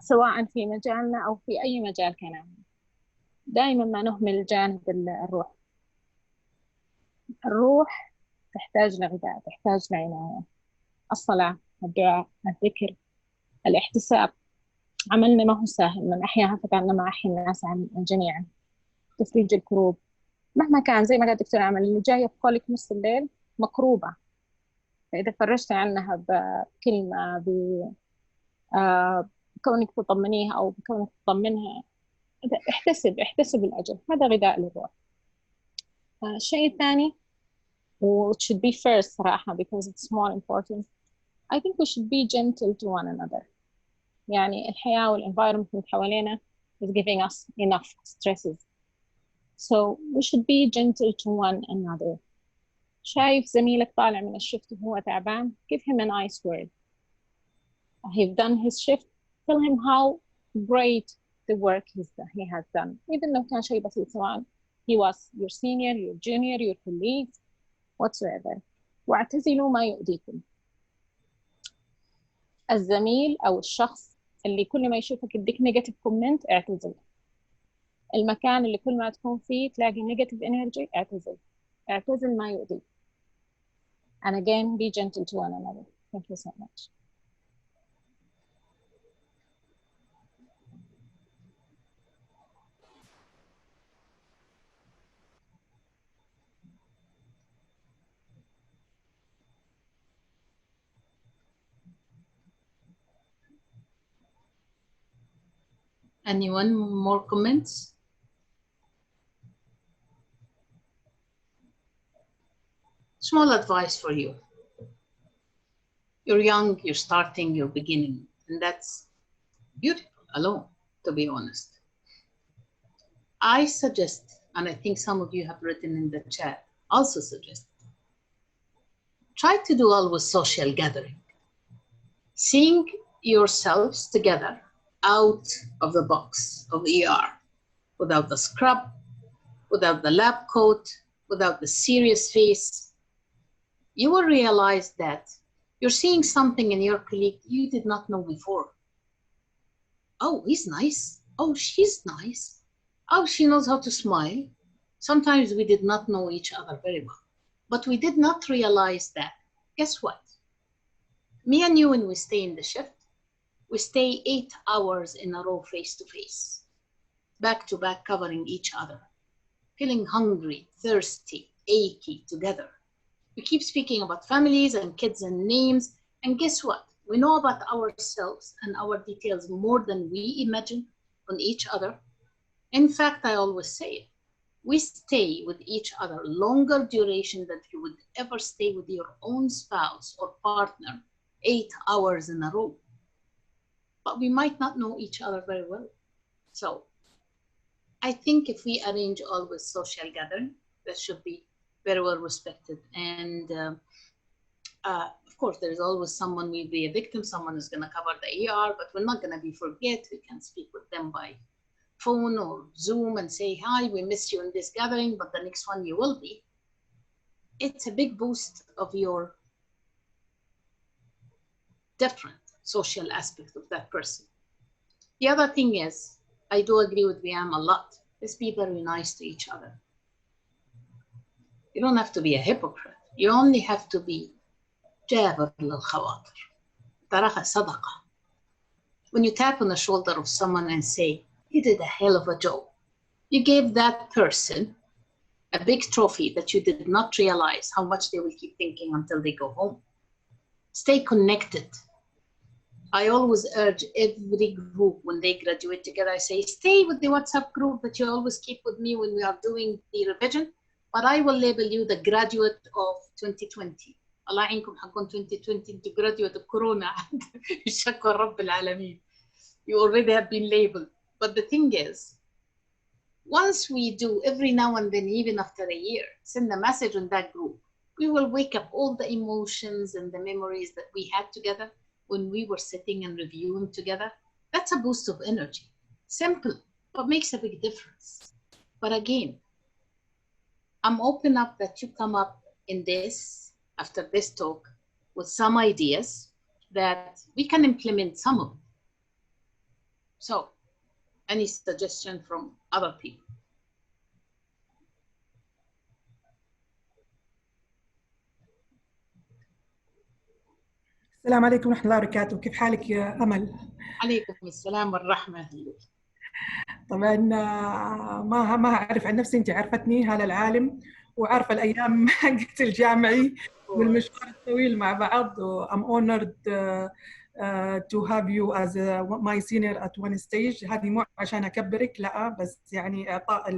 سواء في مجالنا أو في أي مجال كان. دائما ما نهمل جانب الروح. الروح تحتاج لغذاء، تحتاج لعناية. الصلاة، الدعاء، الذكر، الاحتساب. عملنا ما هو سهل، من أحياها فكأنما أحيا الناس جميعا. تفريج الكروب مهما كان، زي ما قال الدكتور عمل، اللي جاية في قولك نص الليل مكروبة، فإذا فرجت عنها بكلمة بكونك تطمنيها أو بكونك تطمنها، احتسب الأجر. هذا غذاء للروح. الشيء الثاني which should be first صراحة because it's more important, I think we should be gentle to one another. الحياة والenvironment اللي حوالينا is giving us enough stresses, so we should be gentle to one another. شايف زميلك طالع من الشفت وهو تعبان, give him a nice word. He's done his shift, tell him how great the work he has done, even لو كان شيء بسيط, سواء he was your senior, your junior, your colleague, whatsoever. واعتزلوا ما يؤذيكم. الزميل أو الشخص اللي كل ما يشوفك يديك نيجاتيف كومنت اعتزل. المكان اللي كل ما تكون فيه تلاقي نيجاتيف انرجي اعتزل ما يؤذيك. And again, be gentle to one another. Thank you so much. Anyone more comments? Small advice for you. You're young, you're starting, you're beginning, and that's beautiful alone, to be honest. I suggest, and I think some of you have written in the chat, also suggest, try to do always social gathering. Seeing yourselves together out of the box of ER, without the scrub, without the lab coat, without the serious face, you will realize that you're seeing something in your colleague you did not know before. Oh, he's nice. Oh, she's nice. Oh, she knows how to smile. Sometimes we did not know each other very well, but we did not realize that. Guess what? Me and you, when we stay in the shift, we stay 8 hours in a row face to face, back to back, covering each other, feeling hungry, thirsty, achy together. We keep speaking about families and kids and names, and guess what? We know about ourselves and our details more than we imagine on each other. In fact, I always say it. We stay with each other longer duration than you would ever stay with your own spouse or partner 8 hours in a row. But we might not know each other very well. So I think if we arrange always social gathering, that should be very well respected. And of course, there's always someone will be a victim, someone is going to cover the ER, but we're not going to be forget. We can speak with them by phone or Zoom and say, hi, we missed you in this gathering, but the next one you will be. It's a big boost of your different social aspect of that person. The other thing is, I do agree with Biam a lot. Let's be very nice to each other. You don't have to be a hypocrite. You only have to be جابر للخواطر. تراها صدقة. When you tap on the shoulder of someone and say, you did a hell of a job, you gave that person a big trophy that you did not realize how much they will keep thinking until they go home. Stay connected. I always urge every group when they graduate together, I say, stay with the WhatsApp group that you always keep with me when we are doing the revision, but I will label you the graduate of 2020. الله يعينكم حقون 2020 to graduate of Corona. شكر رب العالمين. You already have been labeled. But the thing is, once we do every now and then, even after a year, send a message on that group, we will wake up all the emotions and the memories that we had together when we were sitting and reviewing together. That's a boost of energy. Simple, but makes a big difference. But again, I'm open up that you come up in this, after this talk, with some ideas that we can implement some of it. So, any suggestion from other people? السلام عليكم ورحمة الله وبركاته. كيف حالك يا أمل؟ عليكم السلام والرحمة. طبعا ما أعرف عن نفسي، أنت عرفتني هذا العالم وعارفة الأيام حقت الجامعي والمشوار الطويل مع بعض. I'm honored to have you as my senior at one stage. هذه مو عشان أكبرك، لا، بس يعني إعطاء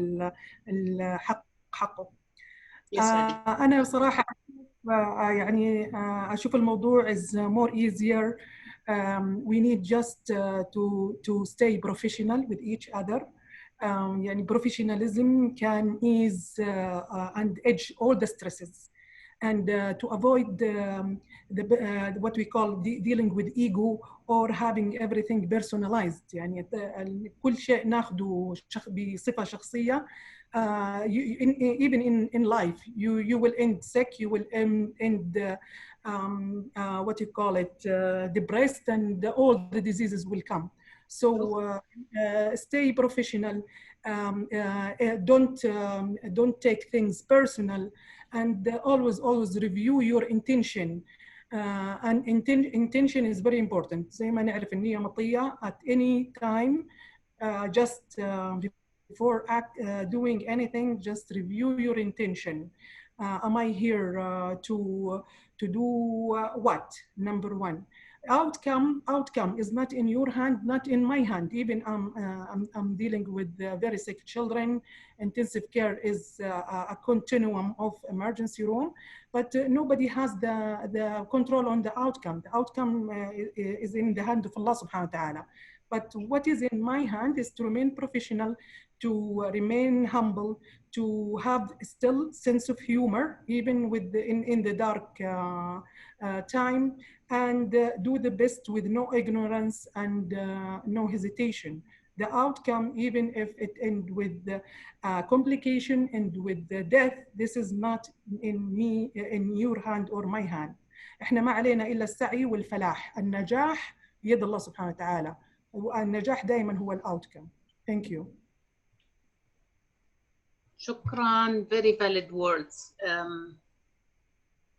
الحق حقه. أنا صراحة يعني أشوف الموضوع is more easier. We need just to stay professional with each other. يعني professionalism can ease and edge all the stresses, and to avoid what we call dealing with ego or having everything personalized. يعني كل شيء ناخده بصفة شخصية. Even in life, you will end sick, you will end what you call it, depressed, and all the diseases will come. So stay professional. Don't take things personal, and always review your intention. And intention is very important. زي ما نعرف النية مطية. At any time, just before doing anything, just review your intention. Am I here to do what? Number one. Outcome is not in your hand, not in my hand. Even I'm dealing with very sick children. Intensive care is a continuum of emergency room, but nobody has the control on the outcome. The outcome is in the hand of Allah subhanahu wa ta'ala. But what is in my hand is to remain professional, to remain humble, to have still sense of humor, even with in the dark time, and do the best with no ignorance and no hesitation. The outcome, even if it ends with complication and with the death, this is not in your hand or my hand. احنا ما علينا إلا السعي والفلاح. النجاح بيد الله سبحانه وتعالى. النجاح دائما هو الأوتكم. Thank you. شكرا. Very valid words.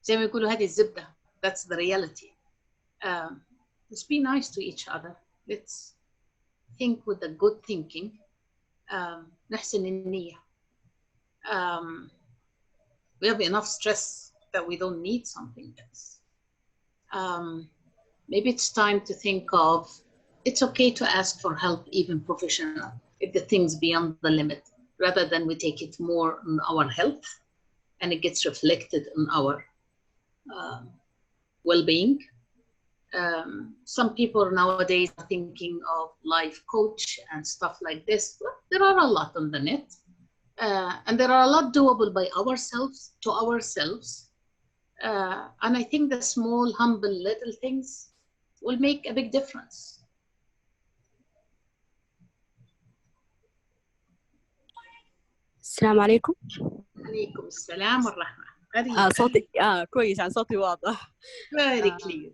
زي ما يقولوا هذه الزبدة. That's the reality. Let's be nice to each other. Let's think with a good thinking. نحسن النية. We have enough stress that we don't need something else. Maybe it's time to think of, it's okay to ask for help, even professional, if the thing's beyond the limit, rather than we take it more on our health and it gets reflected on our well-being. Some people nowadays are thinking of life coach and stuff like this. Well, there are a lot on the net, and there are a lot doable by ourselves, to ourselves. And I think the small, humble, little things will make a big difference. السلام عليكم. عليكم السلام والرحمة. صوتي كويس، عن صوتي واضح. Very clear.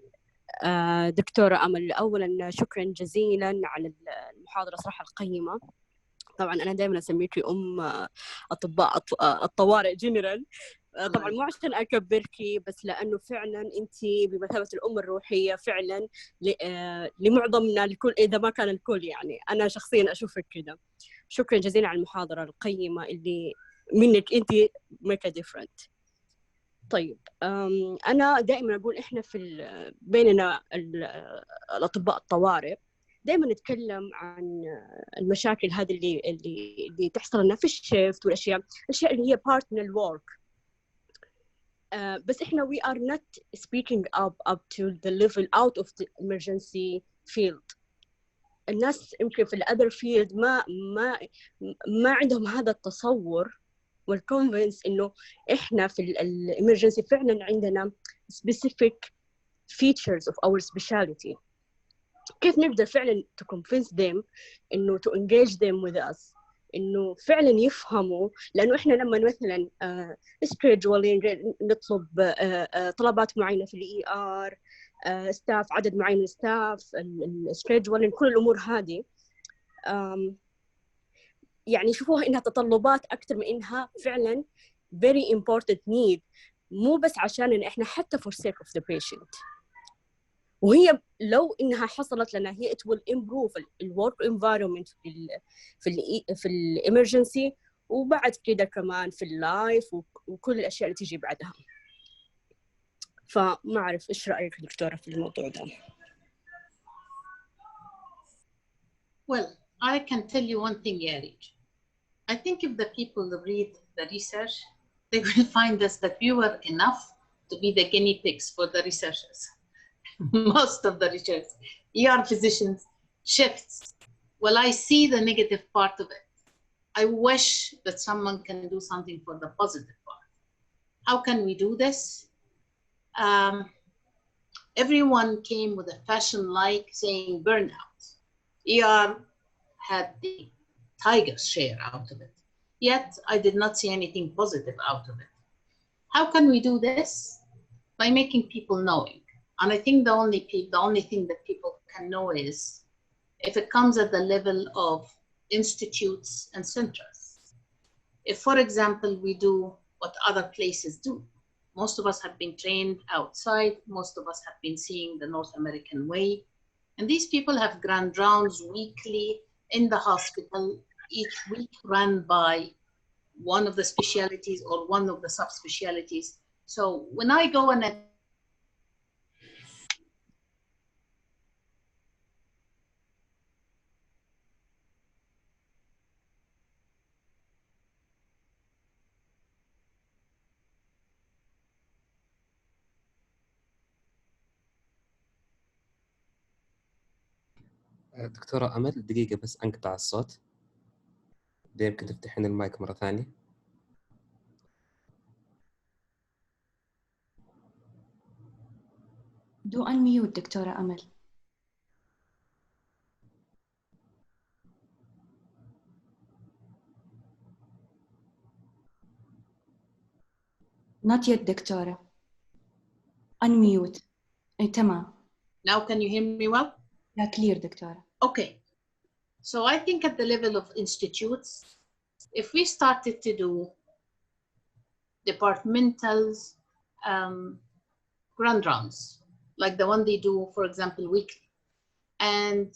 دكتورة أمل، أولا شكرا جزيلا على المحاضرة المحاضرة صراحة القيمة. طبعا أنا دائما أسميكي أطباء الطوارئ جنرال، طبعا مو عشان أكبركي، بس لأنه فعلا أنت بمثابة الأم الروحية فعلا لمعظمنا الكل، إذا ما كان الكل، يعني أنا شخصيا أشوفك كده. شكرا جزيلا على المحاضرة القيمة اللي منك أنت make a difference. طيب أنا دائما أقول إحنا بيننا الأطباء الطوارئ دائما نتكلم عن المشاكل هذه اللي تحصل لنا في الشيفت والأشياء اللي هي part من الورك. بس إحنا we are not speaking up to the level out of the emergency field. الناس يمكن في الother field ما عندهم هذا التصور والconvince إنه إحنا في الإمرجنسي فعلاً عندنا specific features of our specialty. كيف نقدر فعلاً to convince them إنه to engage them with us، إنه فعلاً يفهموا، لأنه إحنا لما مثلاً scheduling نطلب طلبات معينة في الER، staff عدد معين من staff، scheduling، كل الأمور هذه يعني شوفوها إنها تطلبات أكثر من إنها فعلاً very important need، مو بس عشان إحنا حتى for sake of the patient. وهي لو إنها حصلت لنا هي it will improve the work environment في الإمرجنسي، وبعد كده كمان في اللايف وكل الأشياء اللي تيجي بعدها. فما أعرف إيش رأيك دكتورة في الموضوع ده؟ Well, I can tell you one thing, Yari. I think if the people read the research, they will find us that we were enough to be the guinea pigs for the researchers. Most of the research, ER physicians, shifts. Well, I see the negative part of it. I wish that someone can do something for the positive part. How can we do this? Everyone came with a fashion like saying burnout. ER had the tiger's share out of it. Yet I did not see anything positive out of it. How can we do this? By making people knowing. And I think the only thing that people can know is if it comes at the level of institutes and centers. If, for example, we do what other places do, most of us have been trained outside, most of us have been seeing the North American way, and these people have grand rounds weekly in the hospital, each week run by one of the specialties or one of the subspecialties. So when I go and دكتورة أمل دقيقة بس أنقطع الصوت، يمكن تفتحين المايك مرة ثانية. Do unmute دكتورة أمل. Not yet دكتورة. Unmute. تمام. now can you hear me well? Yeah, clear دكتورة. Okay. So I think at the level of institutes, if we started to do departmentals, grand rounds, like the one they do, for example, weekly, and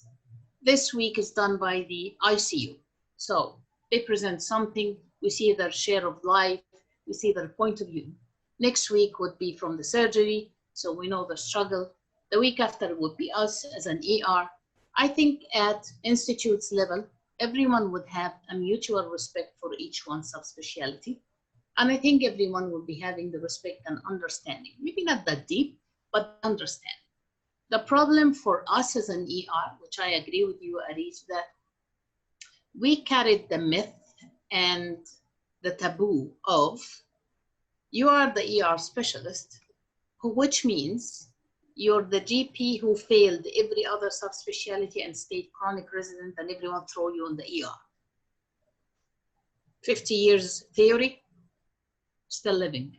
this week is done by the ICU. So they present something, we see their share of life, we see their point of view. Next week would be from the surgery, so we know the struggle. The week after would be us as an ER. I think at institutes level, everyone would have a mutual respect for each one subspecialty. And I think everyone will be having the respect and understanding, maybe not that deep, but understand. The problem for us as an ER, which I agree with you, Aris, that we carried the myth and the taboo of you are the ER specialist, which means you're the GP who failed every other subspecialty and stayed chronic resident, and everyone throw you in the ER. 50 years theory, still living.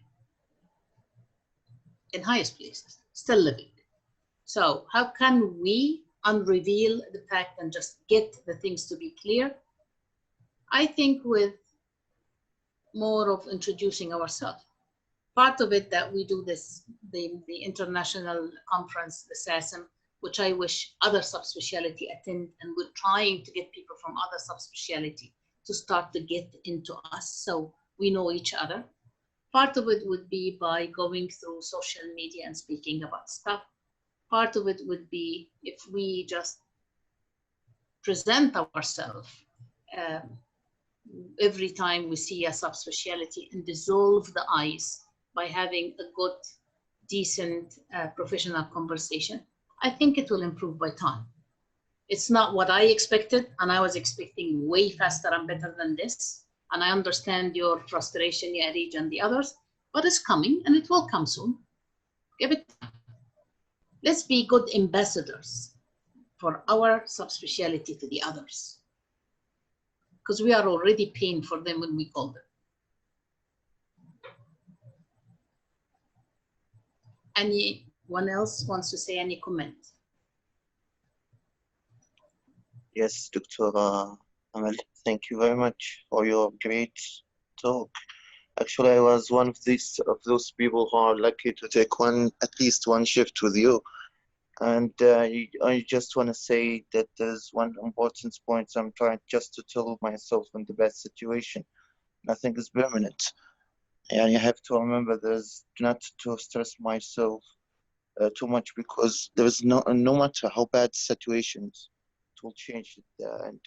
In highest places, still living. So how can we unreveal the fact and just get the things to be clear. I think with more of introducing ourselves. Part of it that we do this, the international conference, the SASM, which I wish other subspecialty attend, and we're trying to get people from other subspecialty to start to get into us so we know each other. Part of it would be by going through social media and speaking about stuff. Part of it would be if we just present ourselves every time we see a subspecialty and dissolve the ice by having a good, decent, professional conversation. I think it will improve by time. It's not what I expected, and I was expecting way faster and better than this. And I understand your frustration, Yarij, and the others, but it's coming and it will come soon. Give it time. Let's be good ambassadors for our subspecialty to the others, because we are already paying for them when we call them. Anyone else wants to say any comment? Yes, Dr. Amal, thank you very much for your great talk. Actually, I was one of those people who are lucky to take at least one shift with you. And I just want to say that there's one important point I'm trying just to tell myself in the best situation. Nothing is permanent. And you have to remember there's not to stress myself too much, because there is no matter how bad situations, it will change at the end.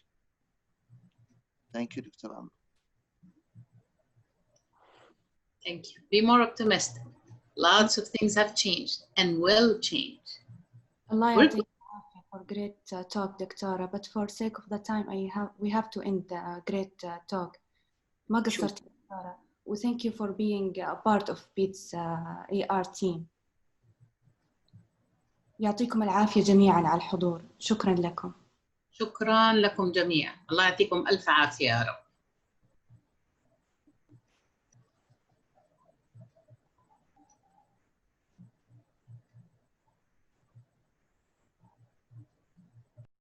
Thank you, Dr. Amal. Thank you. Be more optimistic. Lots of things have changed and will change. Allah يعطيك العافية for great talk, Doctora. But for sake of the time, we have to end the great talk. ما قصرت دكتورة. We thank you for being a part of BEATS ER team. يعطيكم العافية جميعا على الحضور. شكرا لكم. شكرا لكم جميعا. الله يعطيكم ألف عافية يا رب.